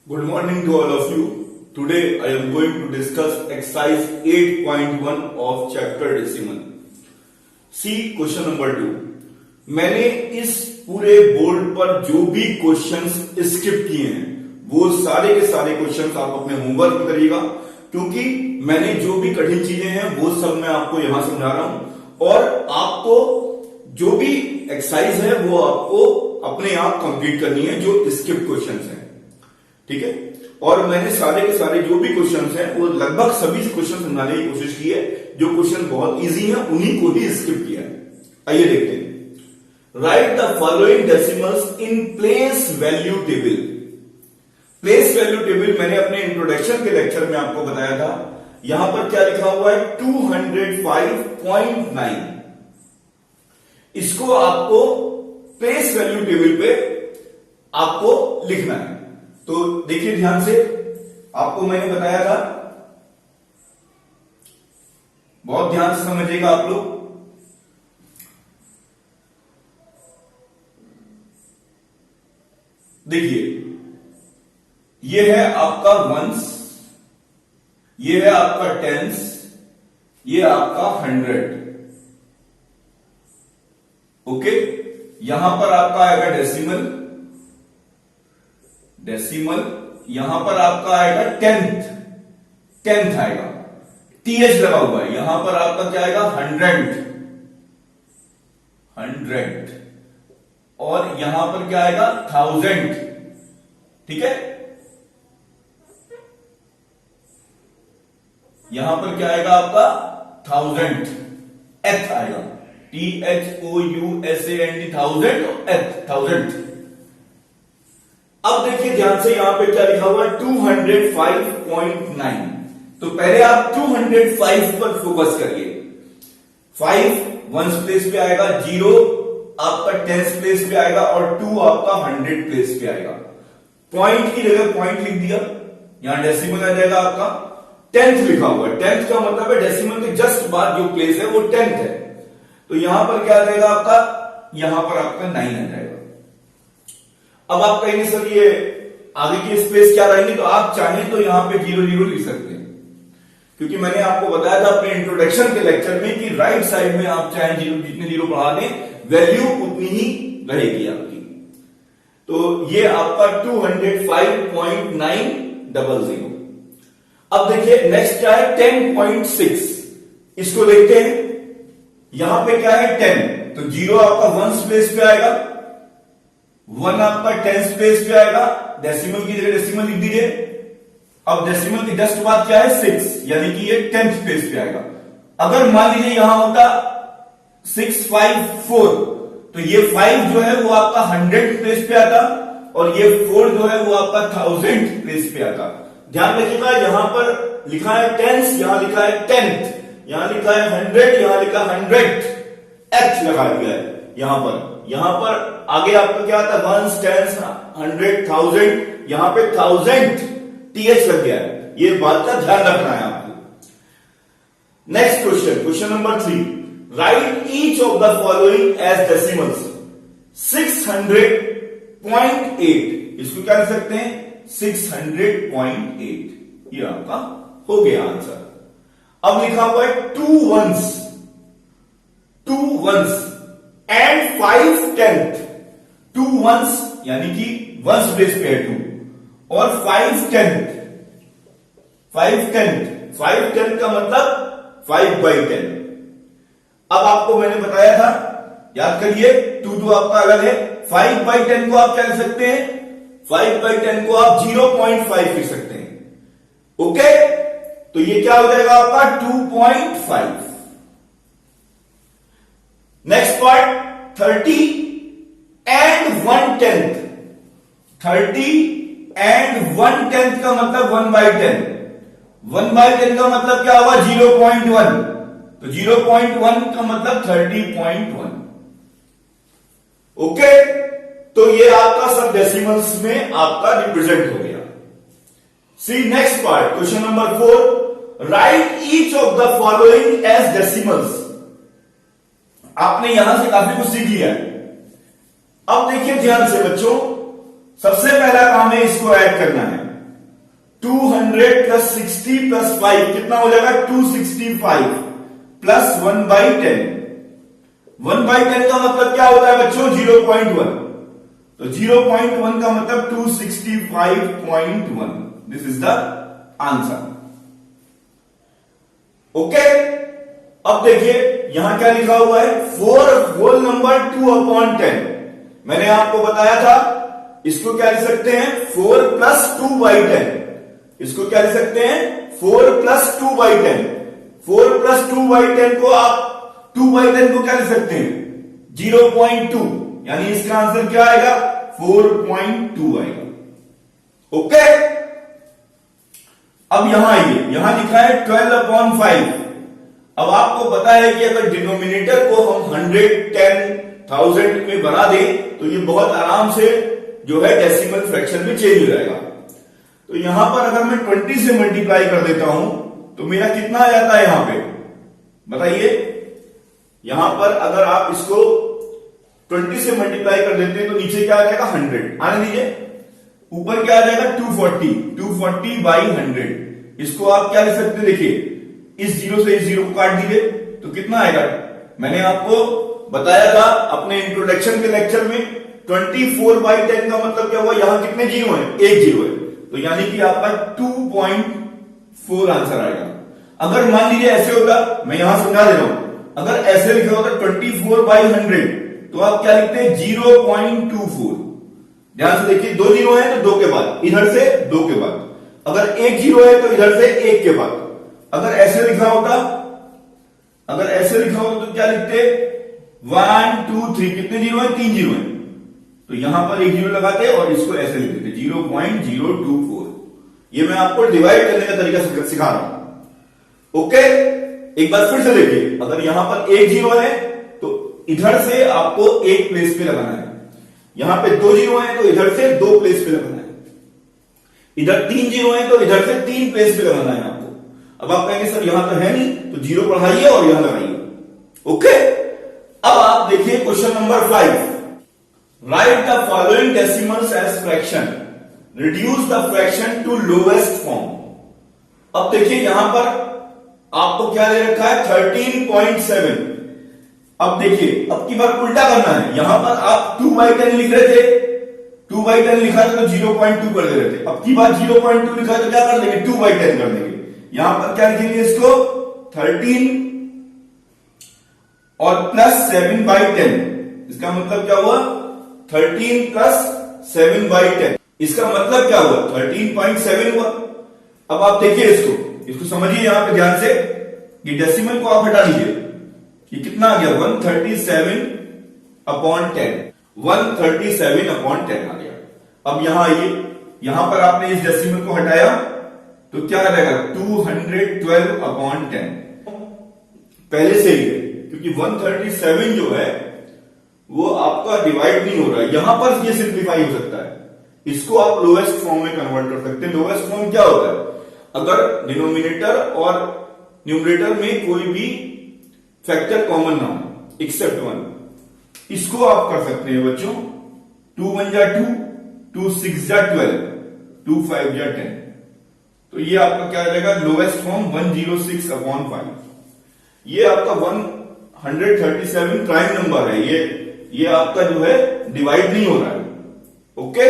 Good morning to all of you. Today I am going to discuss exercise 8.1 of chapter decimal. See question number 2. मैंने इस पूरे board पर जो भी questions skip किए हैं वो सारे के सारे क्वेश्चंस आप अपने होमवर्क में करिएगा, क्योंकि मैंने जो भी कठिन चीजें हैं वो सब मैं आपको यहां समझा रहा हूं और आपको जो भी एक्सरसाइज है वो आपको अपने आप कंप्लीट करनी है जो स्किप क्वेश्चंस हैं, ठीक है। और मैंने सारे के सारे जो भी क्वेश्चंस हैं वो लगभग सभी क्वेश्चन समझाने की कोशिश की है। जो क्वेश्चन बहुत इजी है उन्हीं को ही स्किप किया है। आइए देखते हैं। Right the following decimals in place value table. Place value table मैंने अपने इंट्रोडक्शन के लेक्चर में आपको बताया था। यहां पर क्या लिखा हुआ है 205.9। इसको आपको प्लेस वैल्यू टेबल पे आपको लिखना है। तो देखिए ध्यान से, आपको मैंने बताया था, बहुत ध्यान से समझिएगा आप लोग। देखिए ये है आपका वंस, ये है आपका टेंस, ये आपका 100। ओके, यहां पर आपका आएगा डेसिमल, यहां पर आपका आएगा टेंथ आएगा, टीएच लगा हुआ है। यहां पर आपका क्या आएगा 100 और यहां पर क्या आएगा 1000, ठीक है। यहां पर क्या आएगा आपका 1000 एथ आएगा, THOUSAND 1000। अब देखिए ध्यान से, यहां पे क्या लिखा हुआ है 205.9। तो पहले आप 205 पर फोकस करिए। 5 वंस प्लेस पे आएगा, 0 आपका टेंस प्लेस पे आएगा और 2 आपका 100 प्लेस पे आएगा। पॉइंट की जगह पॉइंट लिख दिया, यहां डेसिमल आ जाएगा आपका। 10th लिखा हुआ है, 10th का मतलब है डेसिमल के जस्ट बाद जो प्लेस है वो 10th है। तो यहां पर क्या आ जाएगा आपका, यहां पर आपका 9 आ जाएगा। अब आप कहेंगे सर ये आगे की स्पेस क्या रहेंगे, तो आप चाहें तो यहां पे 0 लिख सकते हैं, क्योंकि मैंने आपको बताया था अपने इंट्रोडक्शन के लेक्चर में कि राइट साइड में आप चाहें जितने 0 बढ़ा दें वैल्यू उतनी ही रहेगी आपकी। तो ये आपका 205.900। अब देखिए नेक्स्ट क्या है 10.6। इसको देखते हैं। यहां पे क्या है 10, तो 0 आपका वंस प्लेस पे आएगा, 1 आपका टेंस प्लेस पे आएगा, डेसिमल की जगह डेसिमल लिख दीजिए। अब डेसिमल की जस्ट बाद क्या है 6, यानी कि ये 10th प्लेस पे आएगा। अगर मान लीजिए यहां होता 654, तो ये 5 जो है वो आपका 100 प्लेस पे आता और ये 4 जो है वो आपका 1000 प्लेस पे आता। ध्यान रखिएगा, यहां पर लिखा है टेंस, यहां लिखा है 10th, यहां लिखा है 100, यहां लिखा 100 एच लगा दिया है। यहां पर आगे आपको क्या आता है वंस टेंस 100 1000, यहां पे 1000 टीएच लग गया है। ये बात का ध्यान रखना है आपको। Next question number 3। Write each of the following as decimals. 600.8, इसको क्या लिख सकते हैं 600.8। ये आपका हो गया आंसर। अब लिखा हुआ है 2 वंस एंड 5 10th। 2 वंस यानी कि वंस प्लेस पे है 2 और 5 10th। 5 10th का मतलब 5/10। अब आपको मैंने बताया था, याद करिए 2 आपका अलग है। 5/10 को आप क्या लिख सकते हैं, 5/10 को आप 0.5 लिख सकते हैं। ओके, तो ये क्या हो जाएगा आपका 2.5। Next part 30 and 1/10। 30 एंड 1/10 का मतलब 1/10। 1/10 का मतलब क्या होगा 0.1, तो 0.1 का मतलब 30.1। ओके, तो ये आपका सब डेसिमल्स में आपका रिप्रेजेंट हो गया। See next part question number 4। Write each of the following as decimals. आपने यहां से काफी कुछ सीख लिया है। अब देखिए ध्यान से बच्चों, सबसे पहला काम है इसको ऐड करना है। 200 प्लस 60 प्लस 5 कितना हो जाएगा 265 प्लस 1/10। 1/10 का मतलब क्या होता है बच्चों 0.1। तो 0.1 का मतलब 265.1। This is the answer. Okay, अब देखिए यहां क्या लिखा हुआ है 4 होल नंबर 2/10। मैंने आपको बताया था इसको क्या लिख सकते हैं 4 प्लस 2/10। इसको क्या लिख सकते हैं 4 प्लस 2/10। 4 प्लस 2/10 को आप 2/10 को क्या लिख सकते हैं 0.2, यानी इसका आंसर क्या आएगा 4.2 आएगा। ओके, अब यहां आइए, यहां लिखा है 12/5। अब आपको पता है कि अगर डिनोमिनेटर को हम 100, 10, 1000 में बना दें तो ये बहुत आराम से जो है डेसिमल फ्रैक्शन में चेंज हो जाएगा। तो यहां पर अगर मैं 20 से मल्टीप्लाई कर देता हूं तो मेरा कितना आ जाता है यहां पे बताइए। यहां पर अगर आप इसको 20 से मल्टीप्लाई कर देते हैं तो नीचे क्या आ जाएगा 100। आने दीजिए, ऊपर क्या आ जाएगा 240/100। इसको आप क्या लिख सकते हैं देखिए, इस जीरो से इस जीरो को काट दीजिए तो कितना आएगा। मैंने आपको बताया था अपने इंट्रोडक्शन के लेक्चर में 24/10 का मतलब क्या हुआ, यहां कितने जीरो हैं, एक जीरो है, तो यानी कि आपका 2.4 आंसर आएगा। अगर मान लीजिए ऐसे होगा, मैं यहां समझा दे रहा हूं, अगर ऐसे लिखा होता 24/100 तो आप क्या लिखते हैं 0.24। ध्यान से देखिए, दो जीरो है तो दो के बाद, इधर से दो के बाद, अगर एक जीरो है तो इधर से एक के बाद। अगर ऐसे लिखा होता, अगर ऐसे लिखा होता तो क्या लिखते 1 2 3, कितने जीरो है 3 जीरो है, तो यहां पर एक जीरो लगाते और इसको ऐसे लिख देते 0.024। ये मैं आपको डिवाइड करने का तरीका सिखा रहा हूं। ओके, एक बार फिर से देखिए, अगर यहां पर एक जीरो है तो इधर से आपको एक प्लेस पे लगाना है, यहां पे दो जीरो है तो इधर से दो प्लेस पे लगाना है, इधर 3 जीरो है तो इधर से 3 प्लेस पे लगाना है आपको। अब आप कहेंगे सर यहां तो है नहीं, तो जीरो बढ़ाइए और यहां लगाइए। ओके, अब आप देखिए question number 5। Write the following decimals as fraction, reduce the fraction to lowest form. अब देखिए यहां पर आपको क्या दे रखा है 13.7। अब देखिए, अब की बार उल्टा करना है, यहां पर आप 2/10 लिख रहे थे, 2/10 लिखा था तो 0.2 कर दे रहे थे, अब की बार 0.2 लिखा तो क्या कर देंगे 2/10 कर देंगे। यहां पर क्या लिखेंगे इसको 13 और प्लस 7/10। इसका मतलब क्या हुआ 13 प्लस 7/10। इसका मतलब क्या हुआ 13.7 हुआ। अब आप देखिए इसको समझिए यहां पे ध्यान से, ये डेसिमल को आप हटा लीजिए, ये कितना आ गया 137/10। 137/10 आ गया। अब यहां आइए, यहां पर आपने इस डेसिमल को हटाया तो क्या आ जाएगा 212/10 पहले से ही है, क्योंकि 137 जो है वो आपका डिवाइड नहीं हो रहा है, यहां पर ये सिंप्लीफाई हो सकता है, इसको आप लोएस्ट फॉर्म में कन्वर्ट कर सकते हैं। लोएस्ट फॉर्म क्या होता है, अगर डिनोमिनेटर और न्यूमरेटर में कोई भी फैक्टर कॉमन ना हो एक्सेप्ट 1, इसको आप कर सकते हैं बच्चों। 2 1 जा 2, 2 6 जा 12, 2 5 जा 10, तो ये आपका क्या आ जाएगा लोएस्ट फॉर्म 106/5। ये आपका 137 प्राइम नंबर है, ये आपका जो है डिवाइड नहीं हो रहा है। ओके,